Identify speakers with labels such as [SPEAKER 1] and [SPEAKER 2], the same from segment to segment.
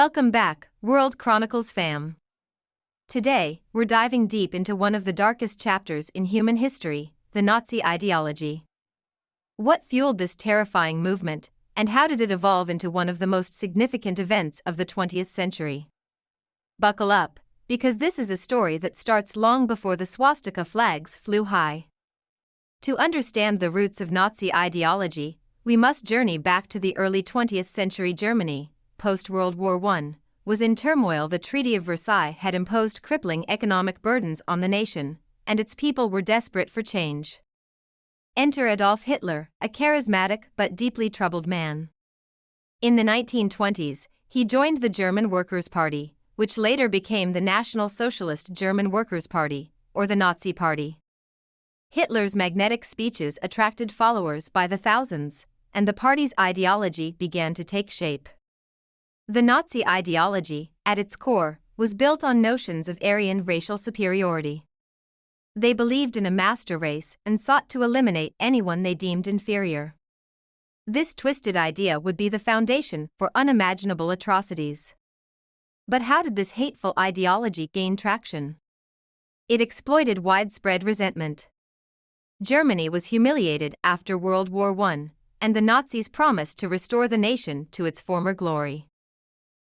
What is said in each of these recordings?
[SPEAKER 1] Welcome back, World Chronicles fam. Today, we're diving deep into one of the darkest chapters in human history, the Nazi ideology. What fueled this terrifying movement, and how did it evolve into one of the most significant events of the 20th century? Buckle up, because this is a story that starts long before the swastika flags flew high. To understand the roots of Nazi ideology, we must journey back to the early 20th century Germany. Post-World War I, was in turmoil. The Treaty of Versailles had imposed crippling economic burdens on the nation, and its people were desperate for change. Enter Adolf Hitler, a charismatic but deeply troubled man. In the 1920s, he joined the German Workers' Party, which later became the National Socialist German Workers' Party, or the Nazi Party. Hitler's magnetic speeches attracted followers by the thousands, and the party's ideology began to take shape. The Nazi ideology, at its core, was built on notions of Aryan racial superiority. They believed in a master race and sought to eliminate anyone they deemed inferior. This twisted idea would be the foundation for unimaginable atrocities. But how did this hateful ideology gain traction? It exploited widespread resentment. Germany was humiliated after World War I, and the Nazis promised to restore the nation to its former glory.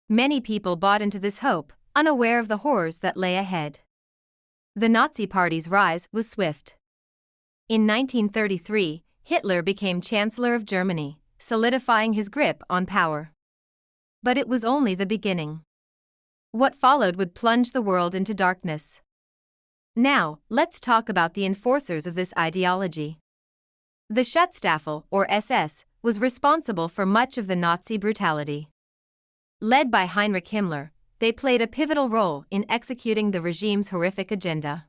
[SPEAKER 1] Many people bought into this hope, unaware of the horrors that lay ahead. The Nazi Party's rise was swift. In 1933, Hitler became Chancellor of Germany, solidifying his grip on power. But it was only the beginning. What followed would plunge the world into darkness. Now, let's talk about the enforcers of this ideology. The Schutzstaffel, or SS, was responsible for much of the Nazi brutality. Led by Heinrich Himmler, they played a pivotal role in executing the regime's horrific agenda.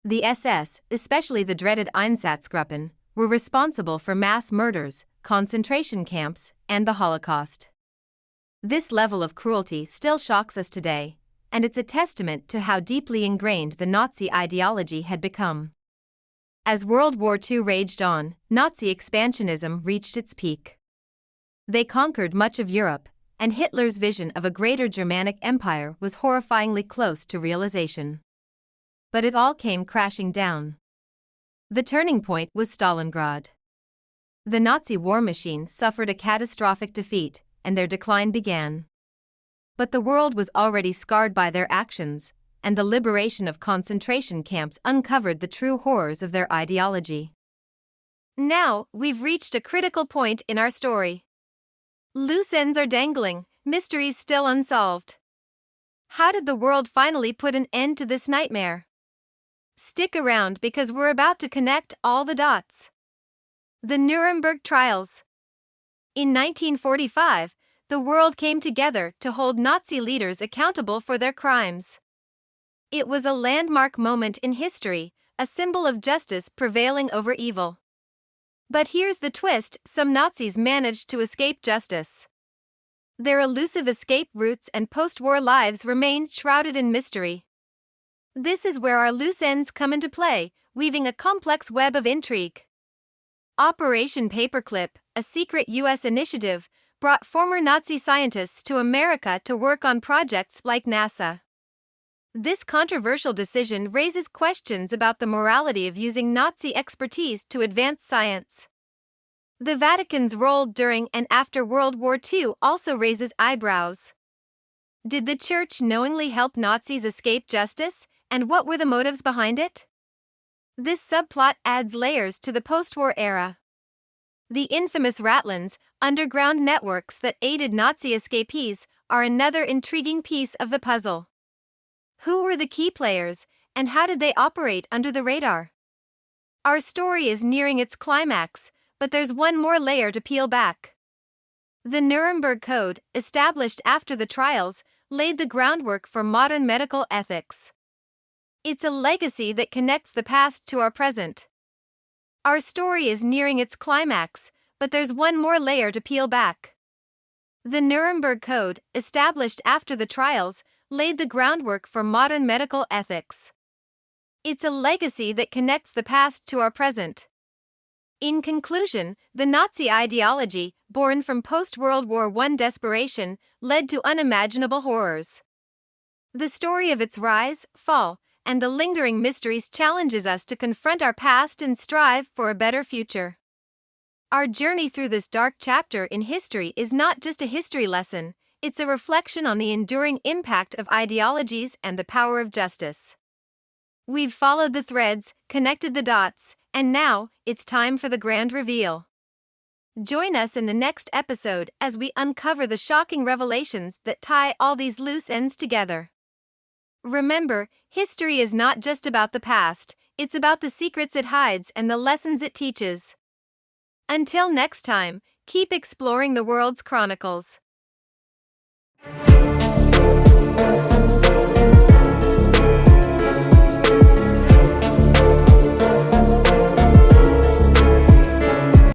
[SPEAKER 1] The SS, especially the dreaded Einsatzgruppen, were responsible for mass murders, concentration camps, and the Holocaust. This level of cruelty still shocks us today, and it's a testament to how deeply ingrained the Nazi ideology had become. As World War II raged on, Nazi expansionism reached its peak. They conquered much of Europe, and Hitler's vision of a greater Germanic empire was horrifyingly close to realization. But it all came crashing down. The turning point was Stalingrad. The Nazi war machine suffered a catastrophic defeat, and their decline began. But the world was already scarred by their actions, and the liberation of concentration camps uncovered the true horrors of their ideology. Now, we've reached a critical point in our story. Loose ends are dangling, mysteries still unsolved. How did the world finally put an end to this nightmare? Stick around because we're about to connect all the dots. The Nuremberg Trials. In 1945, the world came together to hold Nazi leaders accountable for their crimes. It was a landmark moment in history, a symbol of justice prevailing over evil. But here's the twist: some Nazis managed to escape justice. Their elusive escape routes and post-war lives remain shrouded in mystery. This is where our loose ends come into play, weaving a complex web of intrigue. Operation Paperclip, a secret U.S. initiative, brought former Nazi scientists to America to work on projects like NASA. This controversial decision raises questions about the morality of using Nazi expertise to advance science. The Vatican's role during and after World War II also raises eyebrows. Did the Church knowingly help Nazis escape justice, and what were the motives behind it? This subplot adds layers to the post-war era. The infamous Ratlines, underground networks that aided Nazi escapees, are another intriguing piece of the puzzle. Who were the key players, and how did they operate under the radar? Our story is nearing its climax, but there's one more layer to peel back. The Nuremberg Code, established after the trials, laid the groundwork for modern medical ethics. It's a legacy that connects the past to our present. Our story is nearing its climax, but there's one more layer to peel back. The Nuremberg Code, established after the trials, laid the groundwork for modern medical ethics. It's a legacy that connects the past to our present. In conclusion, the Nazi ideology, born from post-World War I desperation, led to unimaginable horrors. The story of its rise, fall, and the lingering mysteries challenges us to confront our past and strive for a better future. Our journey through this dark chapter in history is not just a history lesson, it's a reflection on the enduring impact of ideologies and the power of justice. We've followed the threads, connected the dots, and now, it's time for the grand reveal. Join us in the next episode as we uncover the shocking revelations that tie all these loose ends together. Remember, history is not just about the past, it's about the secrets it hides and the lessons it teaches. Until next time, keep exploring the world's chronicles.